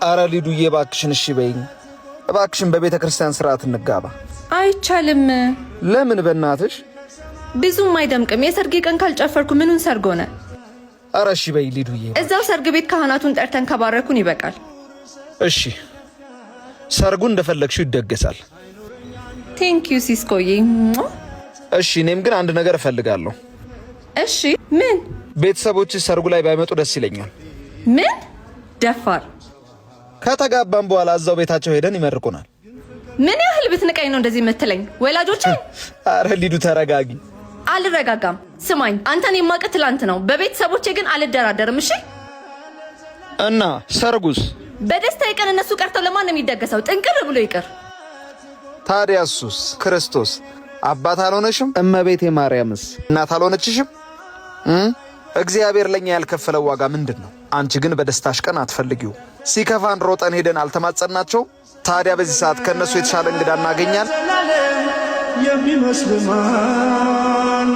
አረ ሊዱዬ እባክሽን እሺ በይኝ እባክሽን በቤተ ክርስቲያን ስርዓት እንጋባ። አይቻልም። ለምን በእናትሽ? ብዙም አይደምቅም። የሰርጌ ቀን ካልጨፈርኩ ምኑን ሰርግ ሆነ? አረ እሺ በይ ሊዱዬ። እዛው ሰርግ ቤት ካህናቱን ጠርተን ከባረኩን ይበቃል። እሺ ሰርጉ እንደፈለግሽው ይደገሳል። ቴንክ ዩ ሲስኮዬ። እሺ እኔም ግን አንድ ነገር እፈልጋለሁ። እሺ ምን? ቤተሰቦች ሰርጉ ላይ ባይመጡ ደስ ይለኛል። ምን ደፋር! ከተጋባን በኋላ እዛው ቤታቸው ሄደን ይመርቁናል። ምን ያህል ብትንቀኝ ነው እንደዚህ የምትለኝ? ወላጆቼ! አረ ሊዱ ተረጋጊ። አልረጋጋም። ስማኝ፣ አንተን የማውቅ ትላንት ነው። በቤተሰቦቼ ግን አልደራደርም። እሺ። እና ሰርጉስ? በደስታ ቀን እነሱ ቀርተው ለማን ነው የሚደገሰው? ጥንቅር ብሎ ይቅር። ታዲያ እሱስ? ክርስቶስ አባት አልሆነሽም? እመቤቴ ማርያምስ እናት አልሆነችሽም? እግዚአብሔር ለኛ ያልከፈለው ዋጋ ምንድን ነው? አንቺ ግን በደስታሽ ቀን አትፈልጊው። ሲከፋን ሮጠን ሄደን አልተማጸናቸው? ታዲያ በዚህ ሰዓት ከነሱ የተሻለ እንግዳ እናገኛለን? የሚመስል ማን